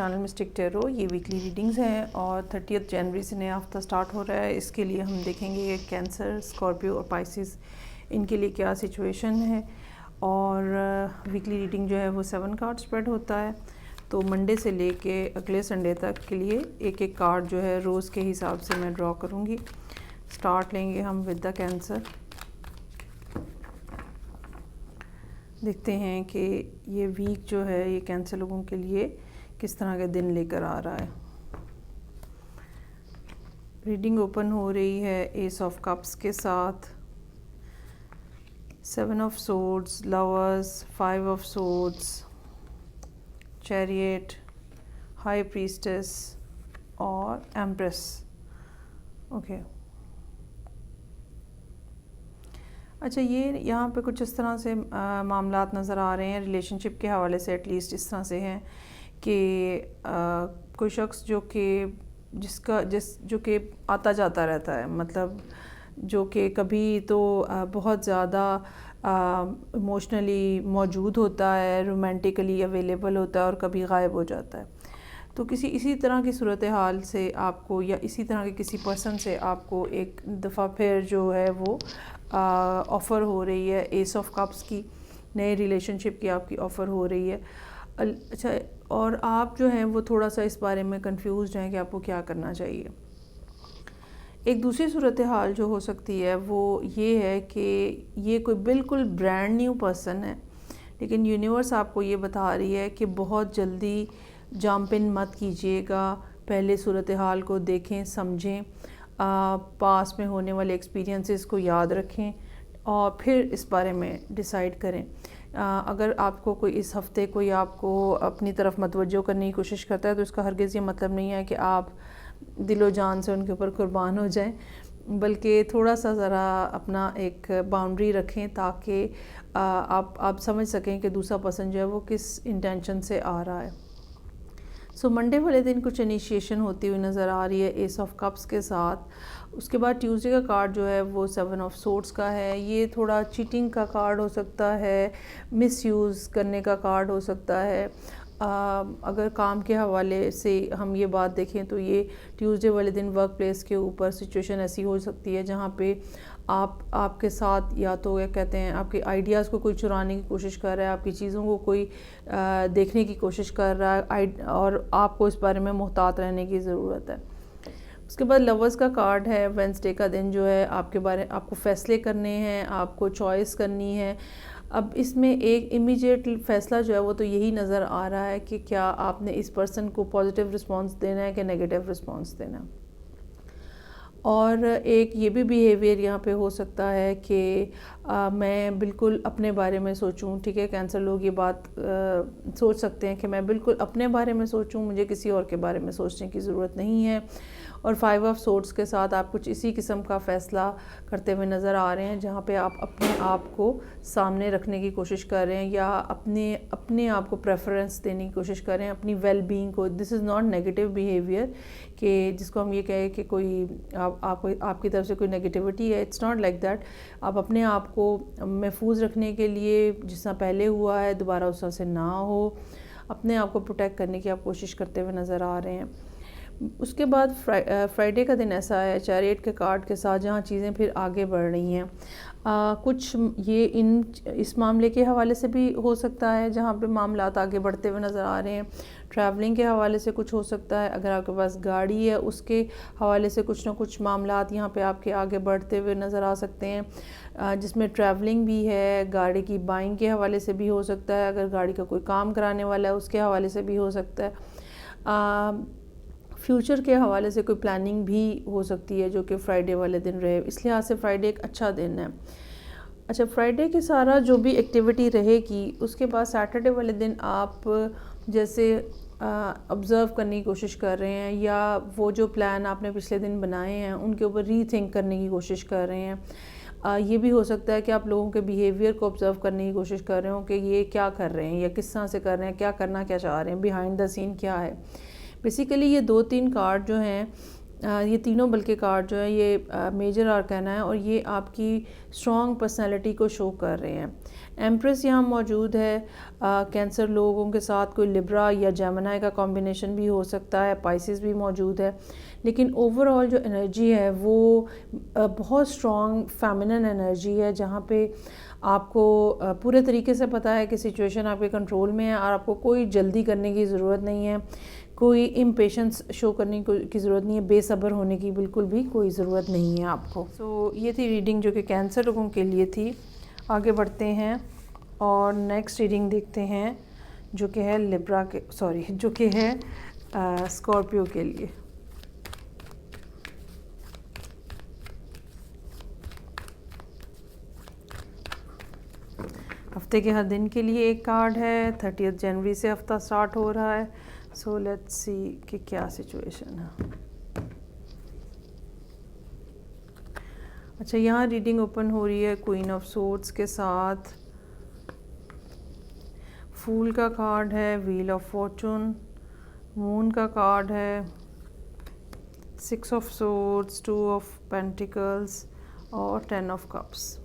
Channel mistake tarot. ये weekly readings हैं और 30 जनवरी से नया हफ्ता स्टार्ट हो रहा है। इसके लिए हम देखेंगे कैंसर, स्कॉर्पियो और पाइसिस इनके लिए क्या सिचुएशन है। और वीकली रीडिंग जो है वो 7 कार्ड स्प्रेड होता है। तो मंडे से लेके अगले संडे तक के लिए एक एक कार्ड जो है रोज़ के हिसाब से मैं ड्रॉ करूँगी। स्टार्ट लेंगे हम विद द कैंसर। देखते हैं कि ये वीक जो है ये कैंसर लोगों के लिए किस तरह के दिन लेकर आ रहा है। रीडिंग ओपन हो रही है एस ऑफ कप्स के साथ, 7 of swords, lovers, 5 of swords, chariot, high priestess और एम्प्रेस। ओके अच्छा, ये यहाँ पे कुछ इस तरह से मामलात नज़र आ रहे हैं रिलेशनशिप के हवाले से। एटलीस्ट इस तरह से हैं कि कोई शख्स जो कि आता जाता रहता है, मतलब जो कि कभी तो बहुत ज़्यादा इमोशनली मौजूद होता है, रोमांटिकली अवेलेबल होता है और कभी गायब हो जाता है। तो इसी तरह की सूरत हाल से आपको या इसी तरह के किसी पर्सन से आपको एक दफ़ा फिर जो है वो ऑफ़र हो रही है। एस ऑफ कप्स की नए रिलेशनशिप की आपकी ऑफ़र हो रही है। अच्छा, और आप जो हैं वो थोड़ा सा इस बारे में कंफ्यूज हैं कि आपको क्या करना चाहिए। एक दूसरी सूरत हाल जो हो सकती है वो ये है कि ये कोई बिल्कुल ब्रांड न्यू पर्सन है, लेकिन यूनिवर्स आपको ये बता रही है कि बहुत जल्दी जंप इन मत कीजिएगा। पहले सूरत हाल को देखें, समझें, पास में होने वाले एक्सपीरियंसेस को याद रखें और फिर इस बारे में डिसाइड करें। अगर आपको कोई इस हफ़्ते कोई आपको अपनी तरफ मतवज्जो करने की कोशिश करता है तो इसका हरगिज़ ये मतलब नहीं है कि आप दिलो जान से उनके ऊपर कुर्बान हो जाएं, बल्कि थोड़ा सा ज़रा अपना एक बाउंड्री रखें ताकि आप समझ सकें कि दूसरा पर्सन जो है वो किस इंटेंशन से आ रहा है। मंडे वाले दिन कुछ इनिशिएशन होती हुई नज़र आ रही है एस ऑफ कप्स के साथ। उसके बाद ट्यूसडे का कार्ड जो है वो 7 ऑफ सोर्ड्स का है। ये थोड़ा चीटिंग का कार्ड हो सकता है, मिसयूज़ करने का कार्ड हो सकता है। अगर काम के हवाले से हम ये बात देखें तो ये ट्यूसडे वाले दिन वर्क प्लेस के ऊपर सिचुएशन ऐसी हो सकती है जहाँ पे आपके साथ या तो क्या कहते हैं आपके आइडियाज़ को कोई चुराने की कोशिश कर रहा है, आपकी चीज़ों को कोई देखने की कोशिश कर रहा है और आपको इस बारे में मुहतात रहने की ज़रूरत है। उसके बाद लवर्स का कार्ड है। वेडनेसडे का दिन जो है आपको फ़ैसले करने हैं, आपको चॉइस करनी है। अब इसमें एक इमीडिएट फ़ैसला जो है वो तो यही नज़र आ रहा है कि क्या आपने इस पर्सन को पॉजिटिव रिस्पॉन्स देना है कि नेगेटिव रिस्पॉन्स देना है। और एक ये भी बिहेवियर यहाँ पे हो सकता है कि मैं बिल्कुल अपने बारे में सोचूं। ठीक है, कैंसर लोग ये बात सोच सकते हैं कि मैं बिल्कुल अपने बारे में सोचूं, मुझे किसी और के बारे में सोचने की ज़रूरत नहीं है। और 5 ऑफ सोर्ड्स के साथ आप कुछ इसी किस्म का फ़ैसला करते हुए नज़र आ रहे हैं जहाँ पे आप अपने आप को सामने रखने की कोशिश कर रहे हैं या अपने आप को प्रेफरेंस देने की कोशिश कर रहे हैं, अपनी वेल बीइंग को। This is not negative behaviour कि जिसको हम ये कहें कि कोई आपकी तरफ से कोई नेगेटिविटी है। It's not like that. आप अपने आप को महफूज रखने के लिए जिस तरह पहले हुआ है दोबारा उस तरह से ना हो, अपने आप को प्रोटेक्ट करने की आप कोशिश करते हुए नज़र आ रहे हैं। उसके बाद फ्राइडे का दिन ऐसा है चैरियट के कार्ड के साथ जहाँ चीज़ें फिर आगे बढ़ रही हैं। कुछ ये इस मामले के हवाले से भी हो सकता है जहाँ पे मामलात आगे बढ़ते हुए नज़र आ रहे हैं। ट्रैवलिंग के हवाले से कुछ हो सकता है, अगर आपके पास गाड़ी है उसके हवाले से कुछ ना कुछ मामलात यहाँ पे आपके आगे बढ़ते हुए नज़र आ सकते हैं, जिसमें ट्रैवलिंग भी है। गाड़ी की बाइंग के हवाले से भी हो सकता है, अगर गाड़ी का कोई काम कराने वाला है उसके हवाले से भी हो सकता है। फ्यूचर के हवाले से कोई प्लानिंग भी हो सकती है जो कि फ़्राइडे वाले दिन रहे। इस लिहाज से फ़्राइडे एक अच्छा दिन है। अच्छा, फ्राइडे की सारा जो भी एक्टिविटी रहेगी उसके बाद सैटरडे वाले दिन आप जैसे ऑब्ज़र्व करने की कोशिश कर रहे हैं या वो जो प्लान आपने पिछले दिन बनाए हैं उनके ऊपर रीथिंक करने की कोशिश कर रहे हैं। ये भी हो सकता है कि आप लोगों के बिहेवियर को ऑब्ज़र्व करने की कोशिश कर रहे हो कि ये क्या कर रहे हैं या किस तरह से कर रहे हैं, क्या करना क्या चाह रहे हैं, बिहाइंड द सीन क्या है। बेसिकली ये 2-3 कार्ड जो हैं ये तीनों बल्कि कार्ड जो है ये मेजर आर्काना है और ये आपकी स्ट्रॉन्ग पर्सनैलिटी को शो कर रहे हैं। एम्प्रेस यहाँ मौजूद है। कैंसर लोगों के साथ कोई लिब्रा या जेमिनी का कॉम्बिनेशन भी हो सकता है, पाइसेस भी मौजूद है, लेकिन ओवरऑल जो एनर्जी है वो बहुत स्ट्रॉन्ग फेमिनिन एनर्जी है, जहाँ पे आपको पूरे तरीके से पता है कि सिचुएशन आपके कंट्रोल में है और आपको कोई जल्दी करने की ज़रूरत नहीं है, कोई इम्पेशेंस शो करने की ज़रूरत नहीं है, बेसब्र होने की बिल्कुल भी कोई ज़रूरत नहीं है आपको। सो ये थी रीडिंग जो कि कैंसर लोगों के लिए थी। आगे बढ़ते हैं और नेक्स्ट रीडिंग देखते हैं जो कि है लिब्रा के जो कि है स्कॉर्पियो के लिए। हफ्ते के हर दिन के लिए एक कार्ड है। 30 जनवरी से हफ्ता स्टार्ट हो रहा है। सो लेट्स सी कि क्या सिचुएशन है। अच्छा, यहाँ रीडिंग ओपन हो रही है क्वीन ऑफ सोर्ड्स के साथ। फूल का कार्ड है, व्हील ऑफ फॉर्चून, मून का कार्ड है, 6 ऑफ सोर्ड्स, 2 ऑफ पेंटिकल्स और 10 ऑफ कप्स।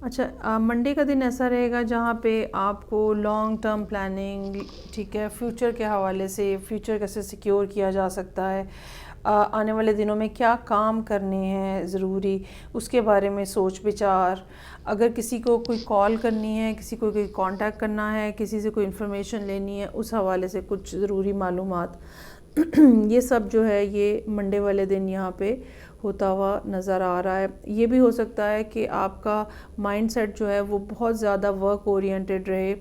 अच्छा, मंडे का दिन ऐसा रहेगा जहाँ पे आपको लॉन्ग टर्म प्लानिंग, ठीक है, फ्यूचर के हवाले से, फ्यूचर कैसे सिक्योर किया जा सकता है, आने वाले दिनों में क्या काम करने हैं ज़रूरी, उसके बारे में सोच विचार। अगर किसी को कोई कॉल करनी है, किसी को कोई कांटेक्ट करना है, किसी से कोई इन्फॉर्मेशन लेनी है, उस हवाले से कुछ ज़रूरी मालूमात ये सब जो है ये मंडे वाले दिन यहाँ पे होता हुआ नज़र आ रहा है। ये भी हो सकता है कि आपका माइंडसेट जो है वो बहुत ज़्यादा वर्क ओरिएंटेड रहे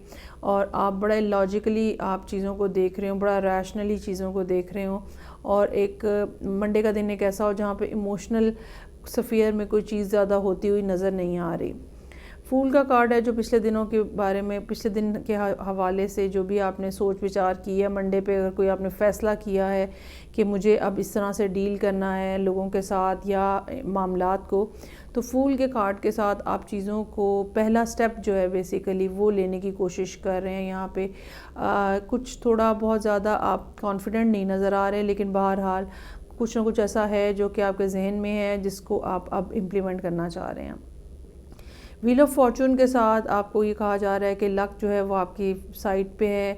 और आप बड़ा लॉजिकली आप चीज़ों को देख रहे हो, बड़ा रैशनली चीज़ों को देख रहे हो, और एक मंडे का दिन एक ऐसा हो जहाँ पे इमोशनल स्फीयर में कोई चीज़ ज़्यादा होती हुई नज़र नहीं आ रही। फूल का कार्ड है जो पिछले दिनों के बारे में, पिछले दिन के हवाले से जो भी आपने सोच विचार की है, मंडे पे अगर कोई आपने फ़ैसला किया है कि मुझे अब इस तरह से डील करना है लोगों के साथ या मामलात को, तो फूल के कार्ड के साथ आप चीज़ों को पहला स्टेप जो है बेसिकली वो लेने की कोशिश कर रहे हैं। यहाँ पे कुछ थोड़ा बहुत ज़्यादा आप कॉन्फिडेंट नहीं नज़र आ रहे, लेकिन बहरहाल कुछ ना कुछ ऐसा है जो कि आपके जहन में है जिसको आप अब इम्प्लीमेंट करना चाह रहे हैं। व्हील ऑफ फॉर्चून के साथ आपको ये कहा जा रहा है कि लक जो है वो आपकी साइड पे है।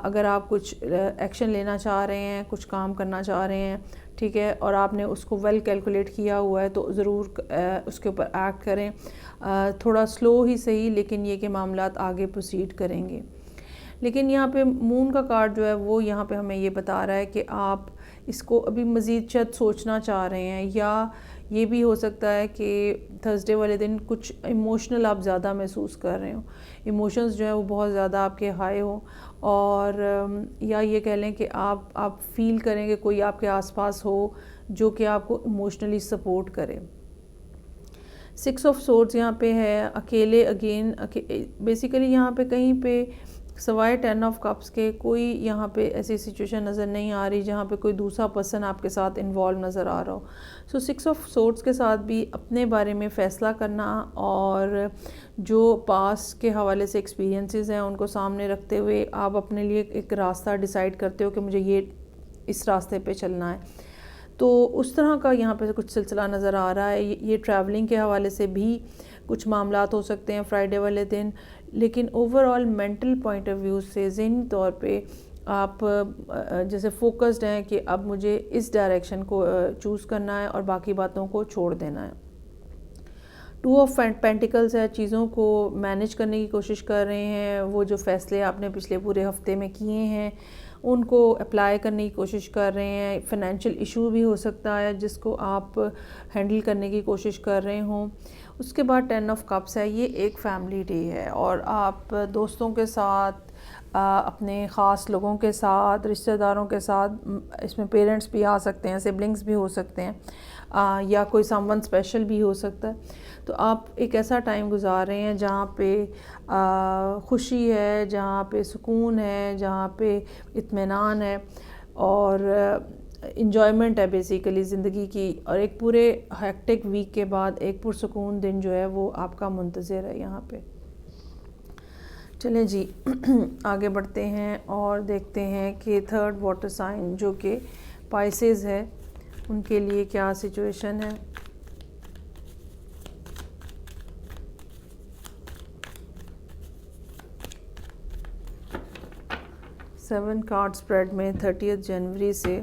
अगर आप कुछ एक्शन लेना चाह रहे हैं, कुछ काम करना चाह रहे हैं, ठीक है, और आपने उसको वेल कैलकुलेट किया हुआ है, तो ज़रूर उसके ऊपर एक्ट करें। थोड़ा स्लो ही सही, लेकिन ये कि मामलात आगे प्रोसीड करेंगे। लेकिन यहाँ पे मून का कार्ड जो है वो यहाँ पे हमें ये बता रहा है कि आप इसको अभी मज़ीद शायद सोचना चाह रहे हैं, या ये भी हो सकता है कि थर्सडे वाले दिन कुछ इमोशनल आप ज़्यादा महसूस कर रहे हो, इमोशंस जो है वो बहुत ज़्यादा आपके हाई हो, और या ये कह लें कि आप फील करें कि कोई आपके आसपास हो जो कि आपको इमोशनली सपोर्ट करे। 6 ऑफ सोर्ड्स यहाँ पे है, अकेले अगेन बेसिकली यहाँ पे कहीं पे सवाए 10 ऑफ कप्स के कोई यहाँ पे ऐसी सिचुएशन नज़र नहीं आ रही जहाँ पे कोई दूसरा पर्सन आपके साथ इन्वॉल्व नज़र आ रहा हो। सो 6 ऑफ सोर्ड्स के साथ भी अपने बारे में फ़ैसला करना और जो पास के हवाले से एक्सपीरियंसेस हैं उनको सामने रखते हुए आप अपने लिए एक रास्ता डिसाइड करते हो कि मुझे ये इस रास्ते पे चलना है। तो उस तरह का यहाँ पे कुछ सिलसिला नज़र आ रहा है। ये ट्रैवलिंग के हवाले से भी कुछ मामलात हो सकते हैं फ्राइडे वाले दिन, लेकिन overall mental point of view से ज़हनी तौर पे आप जैसे फोकस्ड हैं कि अब मुझे इस डायरेक्शन को चूज़ करना है और बाकी बातों को छोड़ देना है। 2 ऑफ पेंटिकल्स है, चीज़ों को मैनेज करने की कोशिश कर रहे हैं, वो जो फ़ैसले आपने पिछले पूरे हफ्ते में किए हैं उनको अप्लाई करने की कोशिश कर रहे हैं। फाइनेंशियल इशू भी हो सकता है जिसको आप हैंडल करने की कोशिश कर रहे हों। उसके बाद 10 ऑफ कप्स है, ये एक फैमिली डे है और आप दोस्तों के साथ, अपने ख़ास लोगों के साथ, रिश्तेदारों के साथ, इसमें पेरेंट्स भी आ सकते हैं, सिबलिंग्स भी हो सकते हैं, या कोई समवन स्पेशल भी हो सकता है। तो आप एक ऐसा टाइम गुजार रहे हैं जहाँ पे खुशी है, जहाँ पे सुकून है, जहाँ पे इत्मीनान है और इंजॉयमेंट है बेसिकली ज़िंदगी की, और एक पूरे हेक्टिक वीक के बाद एक पुरसुकून दिन जो है वो आपका मुंतज़िर है यहाँ पे। चलें जी आगे बढ़ते हैं और देखते हैं कि थर्ड वाटर साइन जो कि पाइसेस है उनके लिए क्या सिचुएशन है। सेवन कार्ड स्प्रेड में 30 जनवरी से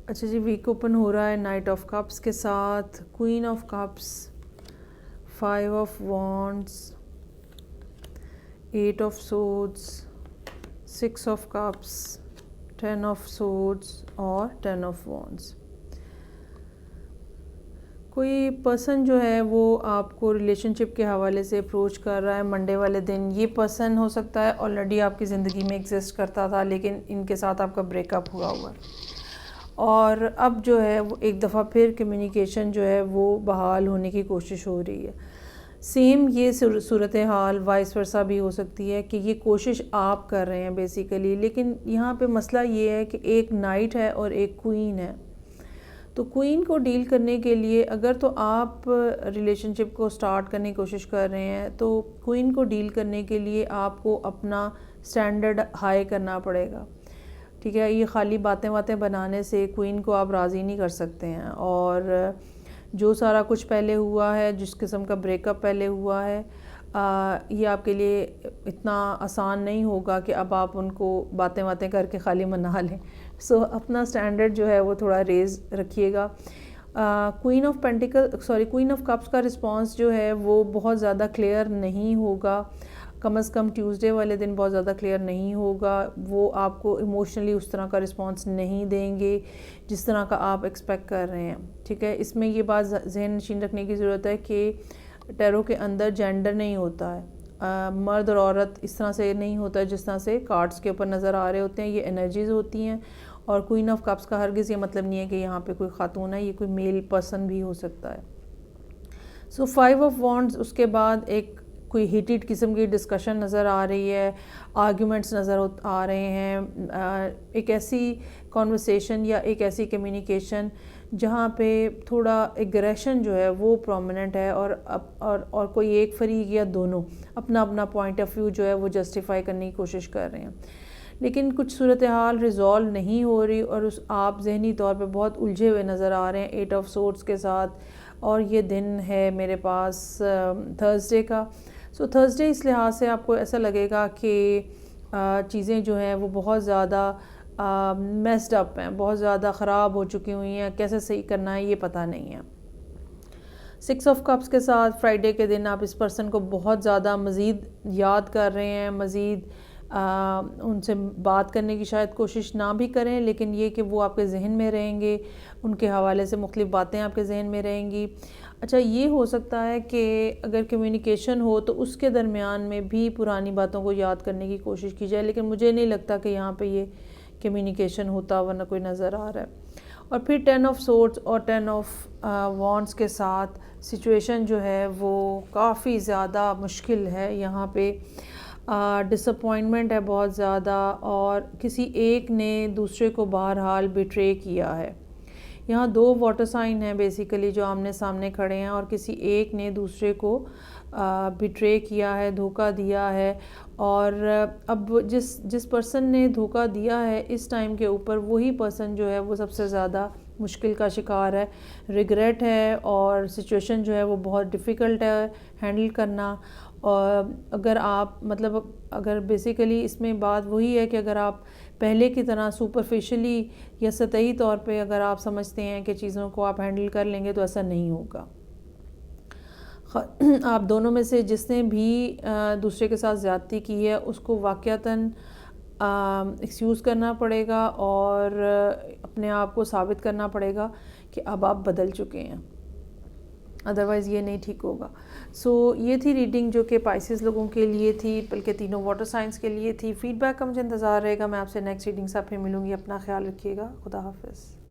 अच्छा जी, वीक ओपन हो रहा है नाइट ऑफ कप्स के साथ, queen of cups, 5 of wands, 8 of swords, 6 of cups, 10 of swords और 10 ऑफ वॉन्ड्स। कोई पर्सन जो है वो आपको रिलेशनशिप के हवाले से अप्रोच कर रहा है मंडे वाले दिन। ये पर्सन हो सकता है ऑलरेडी आपकी ज़िंदगी में एग्जिस्ट करता था, लेकिन इनके साथ आपका ब्रेकअप हुआ हुआ है और अब जो है वो एक दफ़ा फिर कम्युनिकेशन जो है वो बहाल होने की कोशिश हो रही है। सेम ये सूरत हाल वाइस वर्सा भी हो सकती है कि ये कोशिश आप कर रहे हैं बेसिकली, लेकिन यहाँ पे मसला ये है कि एक नाइट है और एक क्वीन है। तो क्वीन को डील करने के लिए अगर तो आप रिलेशनशिप को स्टार्ट करने की कोशिश कर रहे हैं तो क्वीन को डील करने के लिए आपको अपना स्टैंडर्ड हाई करना पड़ेगा। ठीक है, ये खाली बातें बनाने से क्वीन को आप राज़ी नहीं कर सकते हैं। और जो सारा कुछ पहले हुआ है, जिस किस्म का ब्रेकअप पहले हुआ है, ये आपके लिए इतना आसान नहीं होगा कि अब आप उनको बातें करके खाली मना लें। सो अपना स्टैंडर्ड जो है वो थोड़ा रेज़ रखिएगा। क्वीन ऑफ कप्स का रिस्पांस जो है वो बहुत ज़्यादा क्लियर नहीं होगा, कम से कम ट्यूसडे वाले दिन बहुत ज़्यादा क्लियर नहीं होगा। वो आपको इमोशनली उस तरह का रिस्पांस नहीं देंगे जिस तरह का आप एक्सपेक्ट कर रहे हैं। ठीक है, इसमें ये बात ज़हन नशीन रखने की ज़रूरत है कि टैरो के अंदर जेंडर नहीं होता है, मर्द और औरत इस तरह से नहीं होता है जिस तरह से कार्ड्स के ऊपर नज़र आ रहे होते हैं। ये एनर्जीज़ होती हैं और क्वीन ऑफ कप्स का हरगिज़ ये मतलब नहीं है कि यहाँ पे कोई खातून है, ये कोई मेल पर्सन भी हो सकता है। सो 5 ऑफ वॉन्ड्स, उसके बाद एक कोई हीटेड किस्म की डिस्कशन नज़र आ रही है, आर्ग्यूमेंट्स नज़र आ रहे हैं, एक ऐसी कॉन्वर्सेशन या एक ऐसी कम्युनिकेशन जहाँ पे थोड़ा एग्रेशन जो है वो प्रोमिनेंट है और कोई एक फरीक या दोनों अपना अपना पॉइंट ऑफ व्यू जो है वो जस्टिफाई करने की कोशिश कर रहे हैं। लेकिन कुछ सूरत हाल रिज़ॉल्व नहीं हो रही और आप जहनी तौर पे बहुत उलझे हुए नज़र आ रहे हैं 8 ऑफ सोर्ड्स के साथ। और ये दिन है मेरे पास थर्सडे का। सो थर्सडे इस लिहाज से आपको ऐसा लगेगा कि चीज़ें जो हैं वो बहुत ज़्यादा मेस्ड अप हैं, बहुत ज़्यादा ख़राब हो चुकी हुई हैं, कैसे सही करना है ये पता नहीं है। 6 ऑफ कप्स के साथ फ्राइडे के दिन आप इस पर्सन को बहुत ज़्यादा मज़ीद याद कर रहे हैं, मज़ीद उनसे बात करने की शायद कोशिश ना भी करें, लेकिन ये कि वो आपके जहन में रहेंगे, उनके हवाले से मुख्तलिफ़ बातें आपके जहन में रहेंगी। अच्छा, ये हो सकता है कि अगर कम्युनिकेशन हो तो उसके दरमियान में भी पुरानी बातों को याद करने की कोशिश की जाए, लेकिन मुझे नहीं लगता कि यहाँ पे ये कम्युनिकेशन होता वरना कोई नज़र आ रहा है। और फिर 10 ऑफ सोर्ड्स और 10 ऑफ वॉन्ड्स के साथ सिचुएशन जो है वो काफ़ी ज़्यादा मुश्किल है। यहाँ पे डिसअपॉइंटमेंट है बहुत ज़्यादा और किसी एक ने दूसरे को बहरहाल बिट्रे किया है। यहाँ 2 वाटर साइन हैं बेसिकली जो आमने सामने खड़े हैं और किसी एक ने दूसरे को बिट्रे किया है, धोखा दिया है। और अब जिस पर्सन ने धोखा दिया है इस टाइम के ऊपर वही पर्सन जो है वो सबसे ज़्यादा मुश्किल का शिकार है, रिग्रेट है और सिचुएशन जो है वो बहुत डिफ़िकल्ट है हैंडल करना। और अगर बेसिकली इसमें बात वही है कि अगर आप पहले की तरह सुपरफिशली या सतही तौर पे अगर आप समझते हैं कि चीज़ों को आप हैंडल कर लेंगे तो ऐसा नहीं होगा। आप दोनों में से जिसने भी दूसरे के साथ ज़्यादती की है उसको वाक़यातन एक्सक्यूज़ करना पड़ेगा और अपने आप को साबित करना पड़ेगा कि अब आप बदल चुके हैं, अदरवाइज़ ये नहीं ठीक होगा। सो ये थी रीडिंग जो कि पाइसेस लोगों के लिए थी, बल्कि तीनों वाटर साइंस के लिए थी। फ़ीडबैक का मुझे इंतज़ार रहेगा। मैं आपसे नेक्स्ट रीडिंग से फिर मिलूँगी। अपना ख्याल रखिएगा। खुदा हाफ़िज़।